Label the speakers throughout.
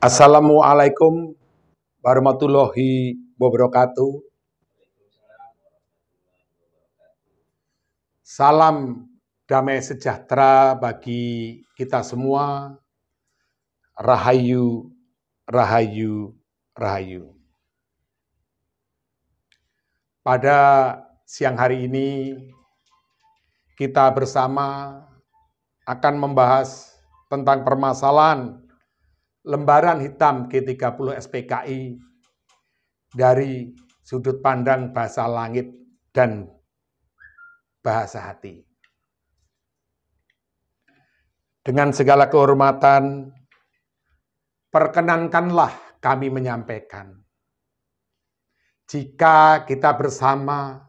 Speaker 1: Assalamualaikum warahmatullahi wabarakatuh. Salam damai sejahtera bagi kita semua. Rahayu, rahayu, rahayu. Pada siang hari ini, kita bersama akan membahas tentang permasalahan lembaran hitam G30 SPKI dari sudut pandang bahasa langit dan bahasa hati. Dengan segala kehormatan, perkenankanlah kami menyampaikan, jika kita bersama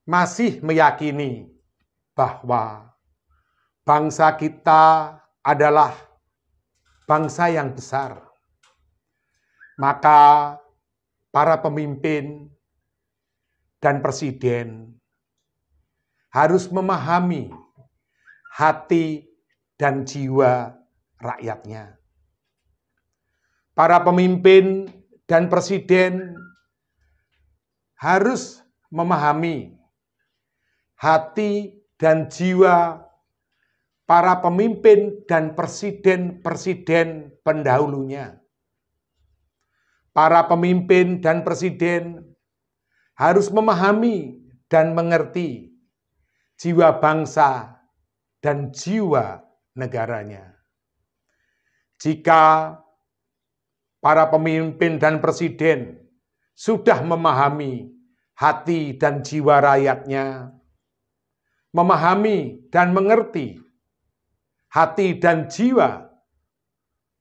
Speaker 1: masih meyakini bahwa bangsa kita adalah bangsa yang besar, maka para pemimpin dan presiden harus memahami hati dan jiwa rakyatnya. Para pemimpin dan presiden harus memahami hati dan jiwa para pemimpin dan presiden-presiden pendahulunya. Para pemimpin dan presiden harus memahami dan mengerti jiwa bangsa dan jiwa negaranya. Jika para pemimpin dan presiden sudah memahami hati dan jiwa rakyatnya, memahami dan mengerti hati dan jiwa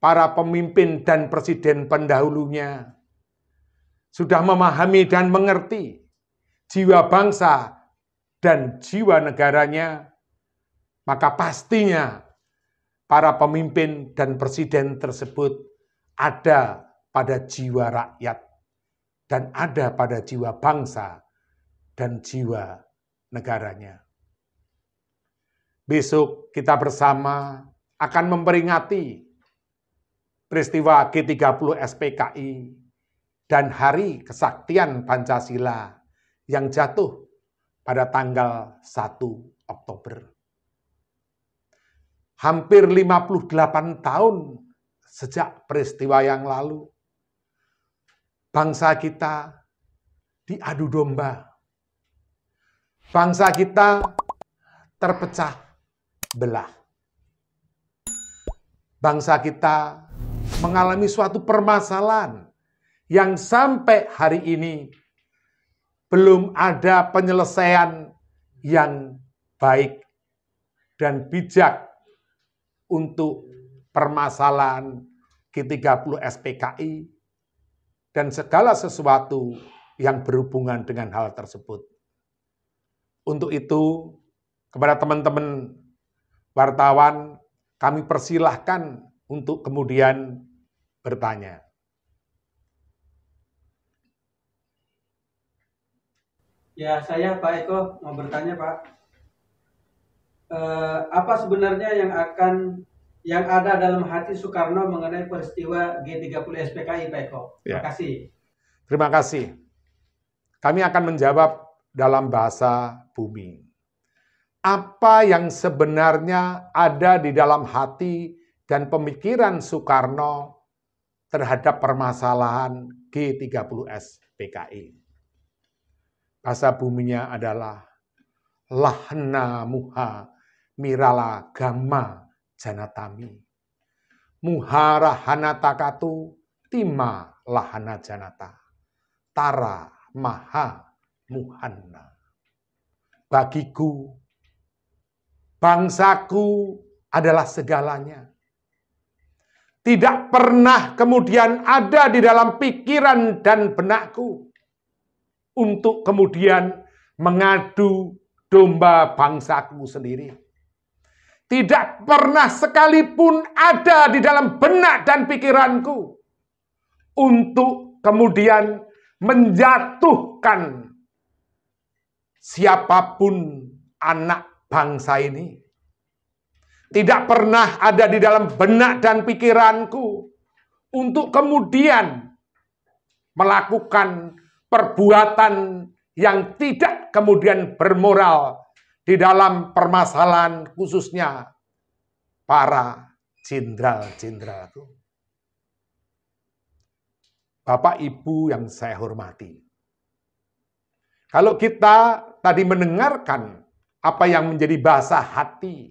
Speaker 1: para pemimpin dan presiden pendahulunya, sudah memahami dan mengerti jiwa bangsa dan jiwa negaranya, maka pastinya para pemimpin dan presiden tersebut ada pada jiwa rakyat dan ada pada jiwa bangsa dan jiwa negaranya. Besok kita bersama akan memperingati peristiwa G30 SPKI dan Hari Kesaktian Pancasila yang jatuh pada tanggal 1 Oktober. Hampir 58 tahun sejak peristiwa yang lalu, bangsa kita diadu domba. Bangsa kita terpecah belah. Bangsa kita mengalami suatu permasalahan yang sampai hari ini belum ada penyelesaian yang baik dan bijak untuk permasalahan G30 SPKI dan segala sesuatu yang berhubungan dengan hal tersebut. Untuk itu, kepada teman-teman wartawan, kami persilahkan untuk kemudian bertanya.
Speaker 2: Ya, saya Pak Eko mau bertanya, Pak. Apa sebenarnya yang ada dalam hati Soekarno mengenai peristiwa G30 SPKI, Pak Eko? Terima kasih.
Speaker 1: Terima kasih. Kami akan menjawab dalam bahasa bumi. Apa yang sebenarnya ada di dalam hati dan pemikiran Soekarno terhadap permasalahan G30 SPKI? Bahasa buminya adalah lahna muha mirala gama janatami. Muhara hanatakatu tima lahana janata. Tara maha muhanna. Bagiku, bangsaku adalah segalanya. Tidak pernah kemudian ada di dalam pikiran dan benakku untuk kemudian mengadu domba bangsaku sendiri. Tidak pernah sekalipun ada di dalam benak dan pikiranku untuk kemudian menjatuhkan siapapun anak bangsa ini. Tidak pernah ada di dalam benak dan pikiranku untuk kemudian melakukan perbuatan yang tidak kemudian bermoral di dalam permasalahan khususnya para jenderal-jenderalku. Bapak Ibu yang saya hormati, kalau kita tadi mendengarkan apa yang menjadi bahasa hati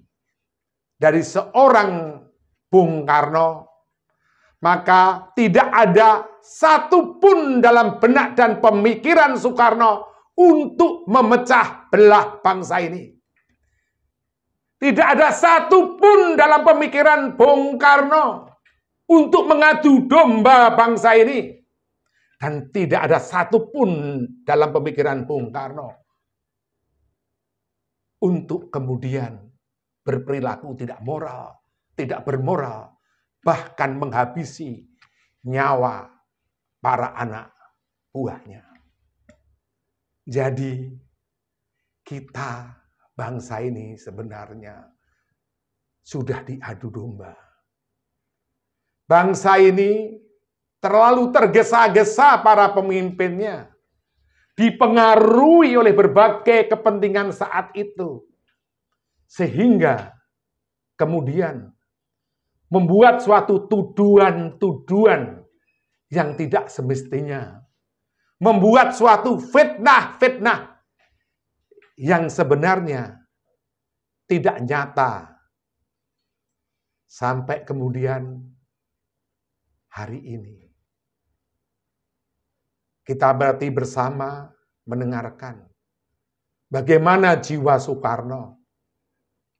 Speaker 1: dari seorang Bung Karno, maka tidak ada satupun dalam benak dan pemikiran Soekarno untuk memecah belah bangsa ini. Tidak ada satupun dalam pemikiran Bung Karno untuk mengadu domba bangsa ini. Dan tidak ada satupun dalam pemikiran Bung Karno untuk kemudian berperilaku tidak moral, tidak bermoral, bahkan menghabisi nyawa para anak buahnya. Jadi kita bangsa ini sebenarnya sudah diadu domba. Bangsa ini terlalu tergesa-gesa para pemimpinnya, dipengaruhi oleh berbagai kepentingan saat itu, sehingga kemudian membuat suatu tuduhan-tuduhan yang tidak semestinya, membuat suatu fitnah-fitnah yang sebenarnya tidak nyata, sampai kemudian hari ini kita berarti bersama mendengarkan bagaimana jiwa Soekarno,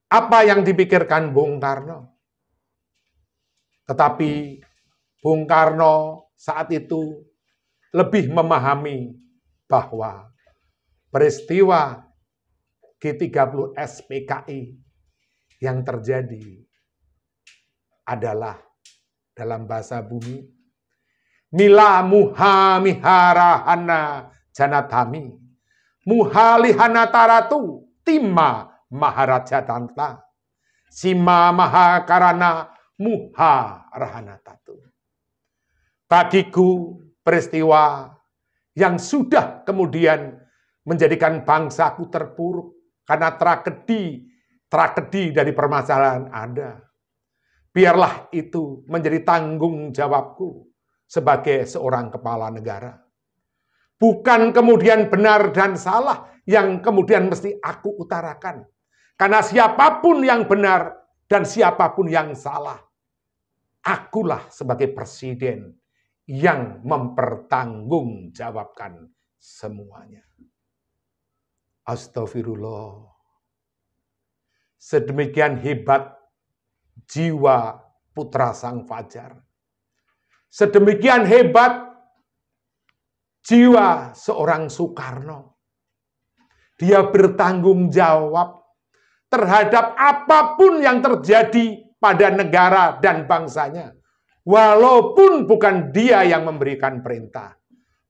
Speaker 1: apa yang dipikirkan Bung Karno. Tetapi Bung Karno saat itu lebih memahami bahwa peristiwa G30 SPKI yang terjadi adalah dalam bahasa bumi Mila muha miharahana janatami muhalihana taratu timma maharaja tanta sima mahakarana muha rahana tatu. Bagiku peristiwa yang sudah kemudian menjadikan bangsaku terpuruk karena tragedi dari permasalahan ada. Biarlah itu menjadi tanggung jawabku sebagai seorang kepala negara. Bukan kemudian benar dan salah yang kemudian mesti aku utarakan. Karena siapapun yang benar dan siapapun yang salah, akulah sebagai presiden yang mempertanggungjawabkan semuanya. Astagfirullah. Sedemikian hebat jiwa putra sang fajar. Sedemikian hebat jiwa seorang Soekarno. Dia bertanggung jawab terhadap apapun yang terjadi pada negara dan bangsanya. Walaupun bukan dia yang memberikan perintah.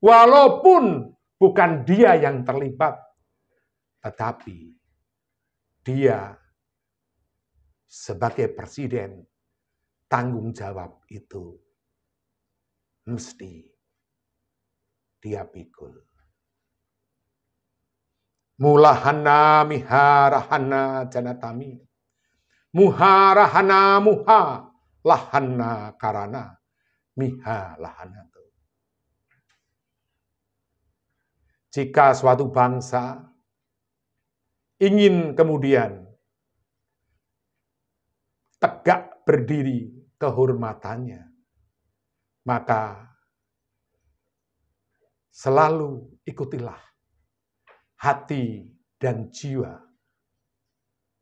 Speaker 1: Walaupun bukan dia yang terlibat. Tetapi dia sebagai presiden, tanggung jawab itu mesti dia pikul. Mulahana miharahana janatami. Muharahana muha lahana karana miha lahana. Jika suatu bangsa ingin kemudian tegak berdiri kehormatannya, maka selalu ikutilah hati dan jiwa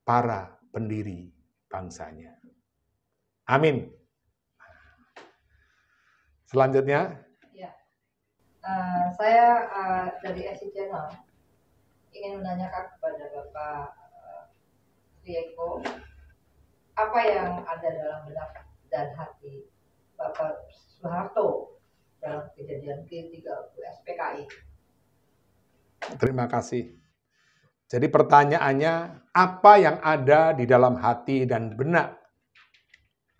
Speaker 1: para pendiri bangsanya. Amin. Selanjutnya.
Speaker 3: Ya. Saya dari SC Channel ingin menanyakan kepada Bapak Rieko, apa yang ada dalam benak dan hati Bapak Soeharto dalam kejadian G30 SPKI?
Speaker 1: Terima kasih. Jadi pertanyaannya, apa yang ada di dalam hati dan benak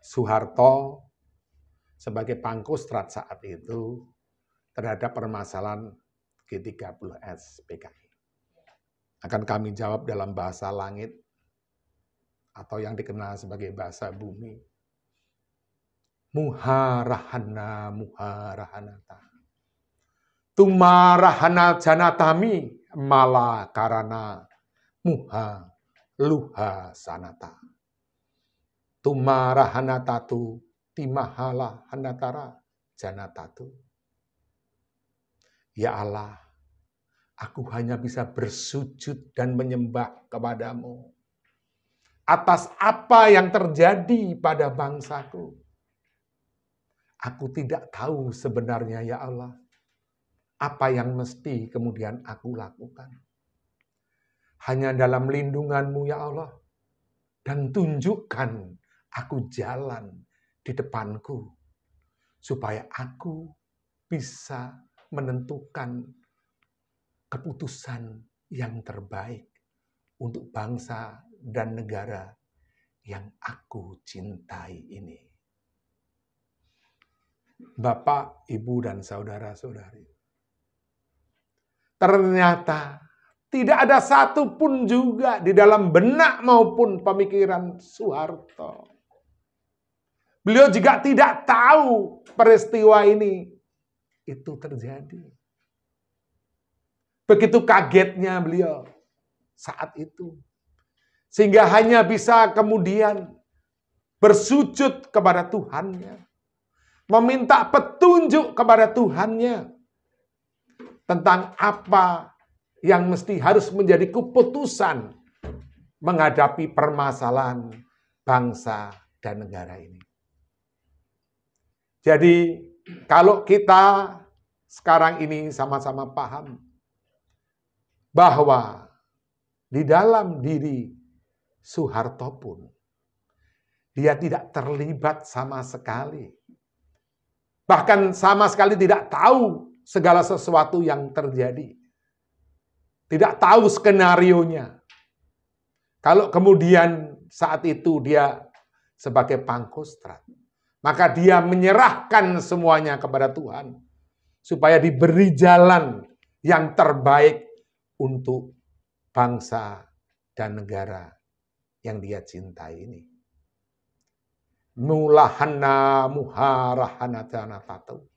Speaker 1: Soeharto sebagai pangkostrat saat itu terhadap permasalahan G30S PKI. Akan kami jawab dalam bahasa langit atau yang dikenal sebagai bahasa bumi. Muharahana muharahanata. Tumarahana janatami mala karana muha luha sanata. Tumarahanatatu timahala hanatara janatatu. Ya Allah, aku hanya bisa bersujud dan menyembah kepadamu atas apa yang terjadi pada bangsaku. Aku tidak tahu sebenarnya ya Allah, apa yang mesti kemudian aku lakukan. Hanya dalam lindungan-Mu ya Allah, dan tunjukkan aku jalan di depanku, supaya aku bisa menentukan keputusan yang terbaik untuk bangsa dan negara yang aku cintai ini. Bapak, Ibu, dan saudara-saudari, ternyata tidak ada satupun juga di dalam benak maupun pemikiran Soeharto. Beliau juga tidak tahu peristiwa ini itu terjadi. Begitu kagetnya beliau saat itu. Sehingga hanya bisa kemudian bersujud kepada Tuhannya. Meminta petunjuk kepada Tuhannya tentang apa yang mesti harus menjadi keputusan menghadapi permasalahan bangsa dan negara ini. Jadi kalau kita sekarang ini sama-sama paham bahwa di dalam diri Soeharto pun dia tidak terlibat sama sekali. Bahkan sama sekali tidak tahu segala sesuatu yang terjadi. Tidak tahu skenarionya. Kalau kemudian saat itu dia sebagai pangkostrat, maka dia menyerahkan semuanya kepada Tuhan. Supaya diberi jalan yang terbaik untuk bangsa dan negara yang dia cintai ini. Mulahana muharahana janatatu.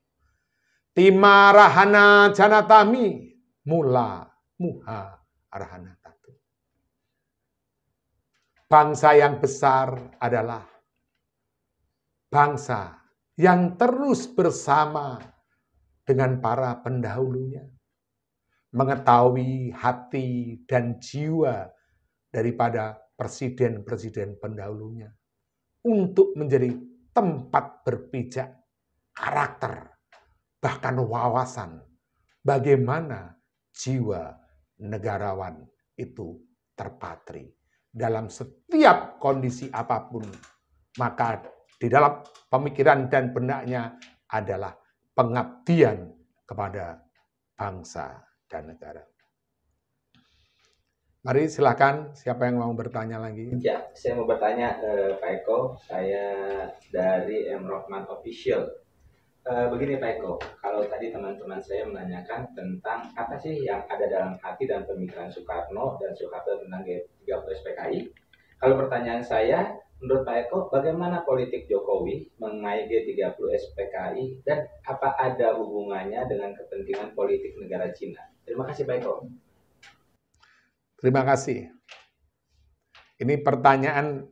Speaker 1: Timarahana janatami mula muharahana tatu. Bangsa yang besar adalah bangsa yang terus bersama dengan para pendahulunya. Mengetahui hati dan jiwa daripada presiden-presiden pendahulunya. Untuk menjadi tempat berpijak karakter, bahkan wawasan bagaimana jiwa negarawan itu terpatri dalam setiap kondisi apapun. Maka di dalam pemikiran dan benaknya adalah pengabdian kepada bangsa dan negara. Mari silakan, siapa yang mau bertanya lagi?
Speaker 4: Ya, saya mau bertanya Pak Eko, saya dari M. Rohman Official. Begini Pak Eko, kalau tadi teman-teman saya menanyakan tentang apa sih yang ada dalam hati dan pemikiran Soekarno dan Soeharto tentang G30 PKI. Kalau pertanyaan saya, menurut Pak Eko, bagaimana politik Jokowi mengenai G30 PKI dan apa ada hubungannya dengan kepentingan politik negara Cina? Terima kasih Pak Eko.
Speaker 1: Terima kasih. Ini pertanyaan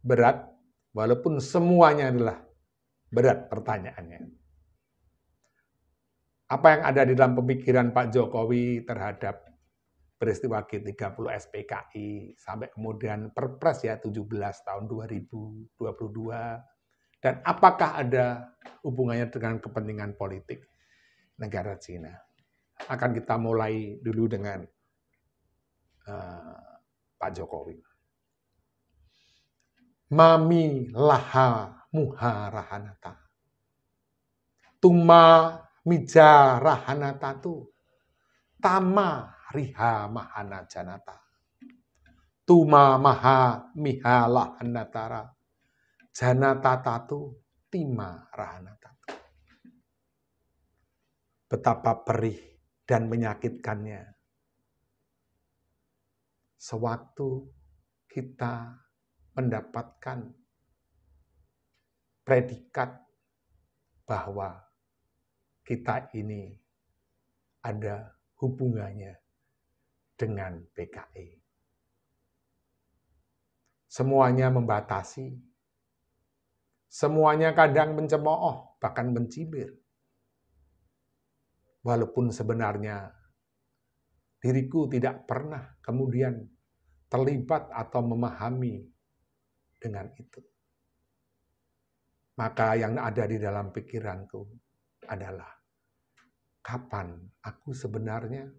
Speaker 1: berat, walaupun semuanya adalah berat pertanyaannya. Apa yang ada di dalam pemikiran Pak Jokowi terhadap peristiwa G30 PKI sampai kemudian Perpres ya 17 tahun 2022, dan apakah ada hubungannya dengan kepentingan politik negara Cina? Akan kita mulai dulu dengan Pak Jokowi. Mami laha muharahanata. Tuma mija rahanatatu. Tama riha mahana janata. Tuma maha miha lahanatara. Janata tatu, tima rahana tatu. Betapa perih dan menyakitkannya sewaktu kita mendapatkan predikat bahwa kita ini ada hubungannya dengan PKI. Semuanya membatasi, semuanya kadang mencemooh, bahkan mencibir. Walaupun sebenarnya diriku tidak pernah kemudian terlibat atau memahami dengan itu. Maka yang ada di dalam pikiranku adalah, kapan aku sebenarnya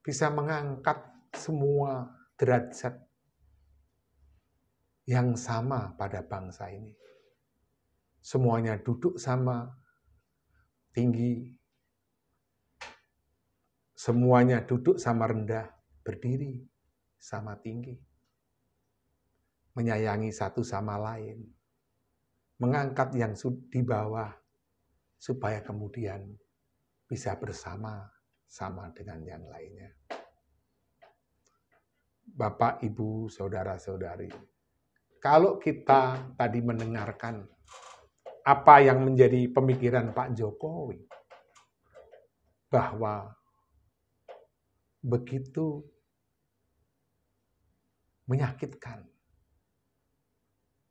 Speaker 1: bisa mengangkat semua derajat yang sama pada bangsa ini. Semuanya duduk sama tinggi, semuanya duduk sama rendah, berdiri sama tinggi, menyayangi satu sama lain, mengangkat yang di bawah, supaya kemudian bisa bersama-sama dengan yang lainnya. Bapak, Ibu, Saudara-saudari, kalau kita tadi mendengarkan apa yang menjadi pemikiran Pak Jokowi, bahwa begitu menyakitkan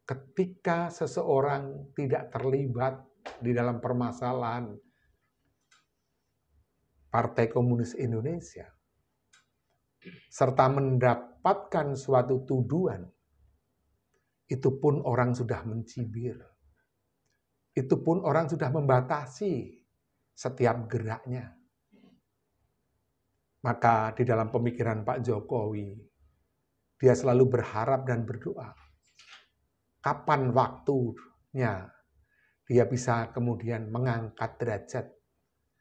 Speaker 1: ketika seseorang tidak terlibat di dalam permasalahan Partai Komunis Indonesia, serta mendapatkan suatu tuduhan, itu pun orang sudah mencibir, itu pun orang sudah membatasi setiap geraknya. Maka di dalam pemikiran Pak Jokowi, dia selalu berharap dan berdoa, kapan waktunya dia bisa kemudian mengangkat derajat,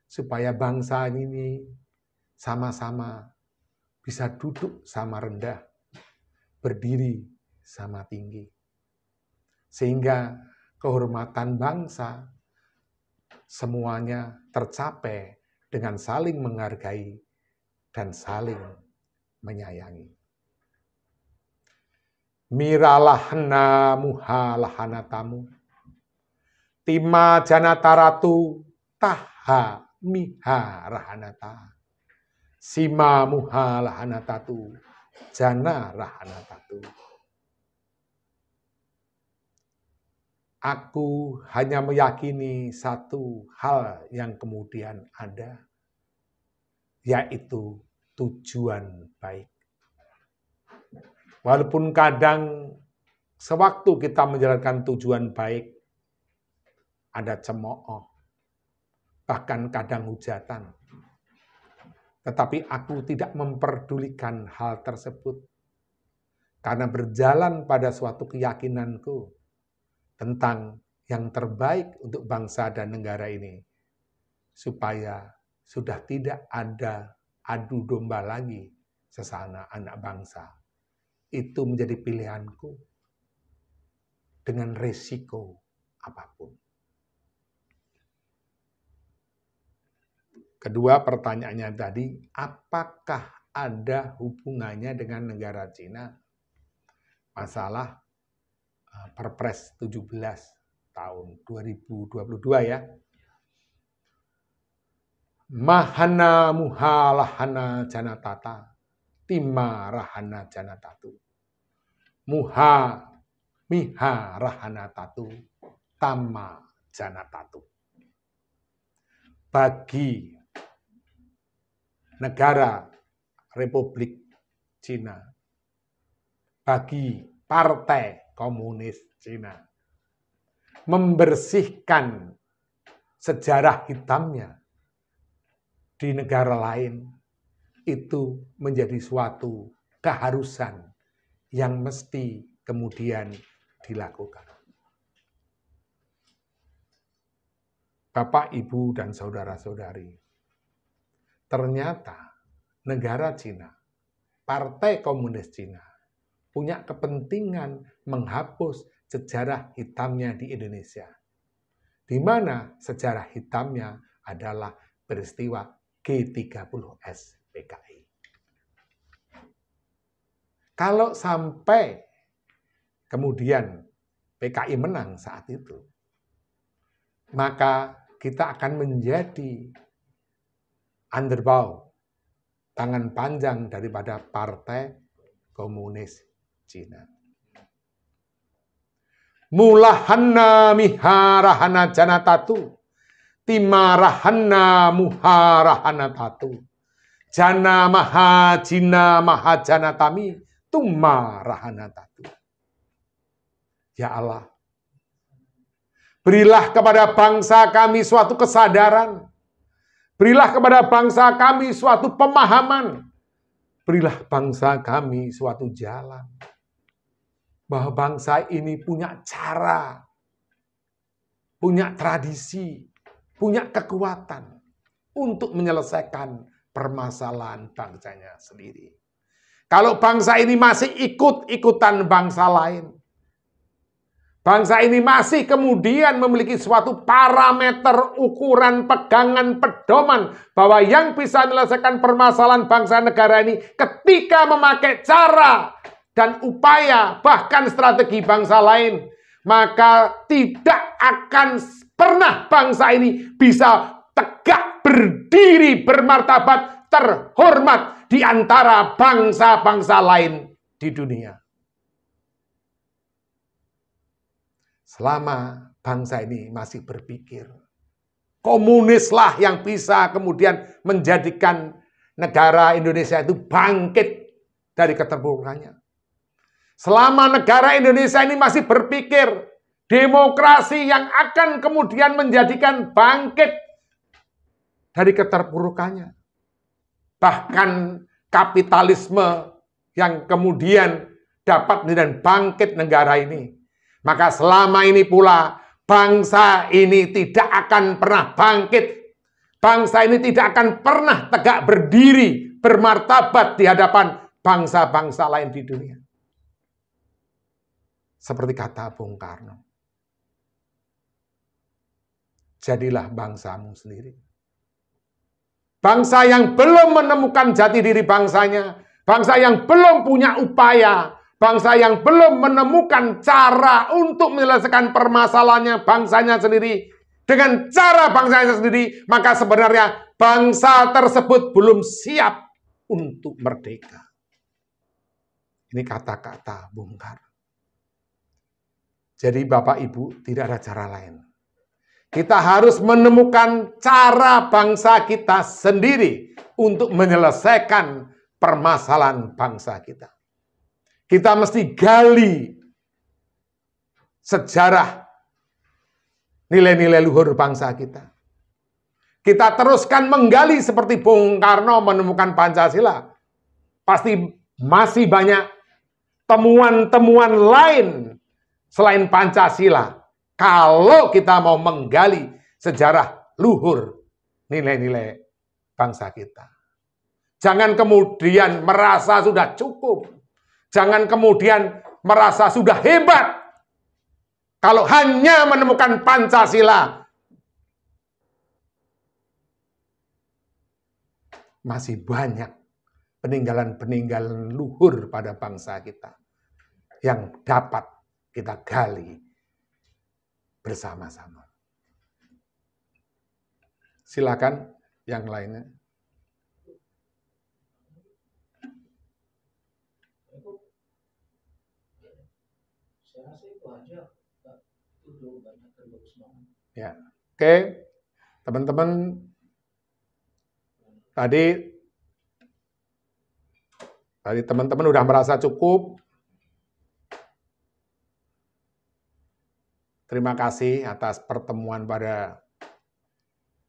Speaker 1: supaya bangsa ini sama-sama bisa duduk sama rendah, berdiri sama tinggi. Sehingga kehormatan bangsa semuanya tercapai dengan saling menghargai dan saling menyayangi. Miralahana muhalahana tamu, tima janataratu taha miha rahanata, sima muhalahana tatu jana rahana tatu. Aku hanya meyakini satu hal yang kemudian ada, yaitu tujuan baik. Walaupun kadang sewaktu kita menjalankan tujuan baik, ada cemooh, bahkan kadang hujatan. Tetapi aku tidak memperdulikan hal tersebut, karena berjalan pada suatu keyakinanku tentang yang terbaik untuk bangsa dan negara ini, supaya sudah tidak ada adu domba lagi sesama anak bangsa. Itu menjadi pilihanku dengan resiko apapun. Kedua pertanyaannya tadi, apakah ada hubungannya dengan negara Cina? Masalah Perpres 17 tahun 2022 ya. Mahana muhalahana janatata, tima rahana janatatu. Muha miha rahana tatu, tama janatatu. Bagi negara Republik Cina, bagi Partai Komunis Cina, membersihkan sejarah hitamnya di negara lain, itu menjadi suatu keharusan yang mesti kemudian dilakukan. Bapak, Ibu, dan saudara-saudari, ternyata negara Cina, Partai Komunis Cina, punya kepentingan menghapus sejarah hitamnya di Indonesia. Di mana sejarah hitamnya adalah peristiwa G30S PKI. Kalau sampai kemudian PKI menang saat itu, maka kita akan menjadi underbow, tangan panjang daripada Partai Komunis Cina. Mulahanna miharahana janatatu, timarahanna muharahana tatu, jana maha jina maha janatami, tumarahana tatu. Ya Allah, berilah kepada bangsa kami suatu kesadaran, berilah kepada bangsa kami suatu pemahaman, berilah bangsa kami suatu jalan, bahwa bangsa ini punya cara, punya tradisi, punya kekuatan untuk menyelesaikan permasalahan bangsanya sendiri. Kalau bangsa ini masih ikut-ikutan bangsa lain, bangsa ini masih kemudian memiliki suatu parameter, ukuran, pegangan, pedoman bahwa yang bisa menyelesaikan permasalahan bangsa negara ini ketika memakai cara dan upaya, bahkan strategi bangsa lain, maka tidak akan pernah bangsa ini bisa tegak berdiri, bermartabat, terhormat di antara bangsa-bangsa lain di dunia. Selama bangsa ini masih berpikir, komunislah yang bisa kemudian menjadikan negara Indonesia itu bangkit dari keterpurukannya. Selama negara Indonesia ini masih berpikir demokrasi yang akan kemudian menjadikan bangkit dari keterpurukannya. Bahkan kapitalisme yang kemudian dapat menjadikan bangkit negara ini. Maka selama ini pula bangsa ini tidak akan pernah bangkit. Bangsa ini tidak akan pernah tegak berdiri, bermartabat di hadapan bangsa-bangsa lain di dunia. Seperti kata Bung Karno, jadilah bangsamu sendiri. Bangsa yang belum menemukan jati diri bangsanya, bangsa yang belum punya upaya, bangsa yang belum menemukan cara untuk menyelesaikan permasalahannya bangsanya sendiri dengan cara bangsanya sendiri, maka sebenarnya bangsa tersebut belum siap untuk merdeka. Ini kata-kata Bung Karno. Jadi Bapak Ibu, tidak ada cara lain. Kita harus menemukan cara bangsa kita sendiri untuk menyelesaikan permasalahan bangsa kita. Kita mesti gali sejarah nilai-nilai luhur bangsa kita. Kita teruskan menggali seperti Bung Karno menemukan Pancasila. Pasti masih banyak temuan-temuan lain selain Pancasila, kalau kita mau menggali sejarah luhur nilai-nilai bangsa kita. Jangan kemudian merasa sudah cukup. Jangan kemudian merasa sudah hebat. Kalau hanya menemukan Pancasila, masih banyak peninggalan-peninggalan luhur pada bangsa kita yang dapat kita gali bersama-sama. Silakan yang lainnya. Ya, oke, teman-teman. Tadi teman-teman udah merasa cukup. Terima kasih atas pertemuan pada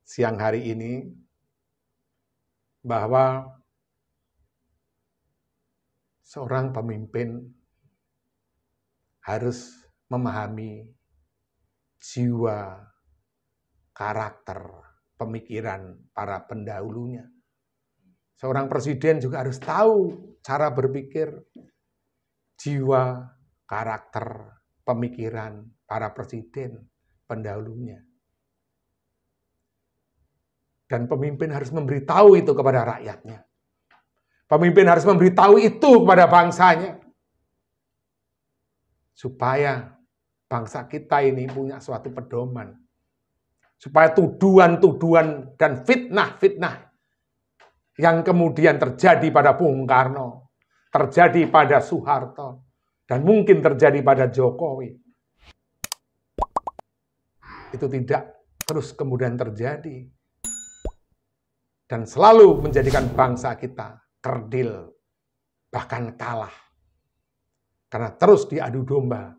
Speaker 1: siang hari ini, bahwa seorang pemimpin harus memahami jiwa, karakter, pemikiran para pendahulunya. Seorang presiden juga harus tahu cara berpikir, jiwa, karakter, pemikiran para presiden pendahulunya. Dan pemimpin harus memberitahu itu kepada rakyatnya. Pemimpin harus memberitahu itu kepada bangsanya. Supaya bangsa kita ini punya suatu pedoman. Supaya tuduhan-tuduhan dan fitnah-fitnah yang kemudian terjadi pada Bung Karno, terjadi pada Soeharto, dan mungkin terjadi pada Jokowi, itu tidak terus kemudian terjadi. Dan selalu menjadikan bangsa kita kerdil, bahkan kalah. Karena terus diadu domba.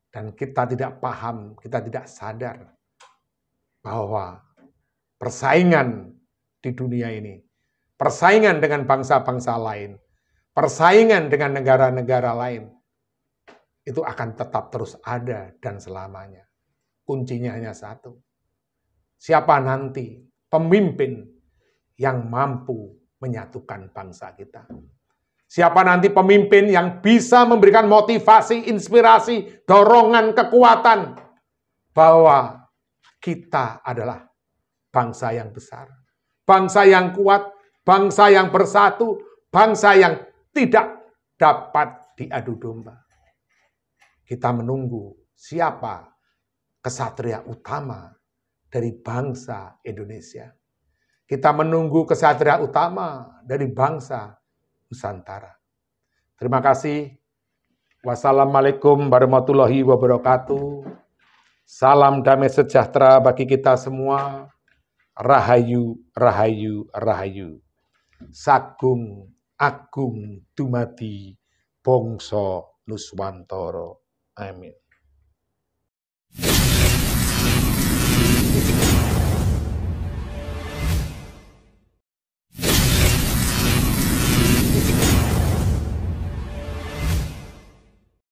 Speaker 1: Dan kita tidak paham, kita tidak sadar bahwa persaingan di dunia ini, persaingan dengan bangsa-bangsa lain, persaingan dengan negara-negara lain, itu akan tetap terus ada dan selamanya. Kuncinya hanya satu. Siapa nanti pemimpin yang mampu menyatukan bangsa kita? Siapa nanti pemimpin yang bisa memberikan motivasi, inspirasi, dorongan, kekuatan bahwa kita adalah bangsa yang besar, bangsa yang kuat, bangsa yang bersatu, bangsa yang tidak dapat diadu domba. Kita menunggu siapa kesatria utama dari bangsa Indonesia. Kita menunggu kesatria utama dari bangsa Nusantara. Terima kasih. Wassalamualaikum warahmatullahi wabarakatuh. Salam damai sejahtera bagi kita semua. Rahayu, rahayu, rahayu. Sagung, agung, dumadi, bangsa Nuswantara. Amin.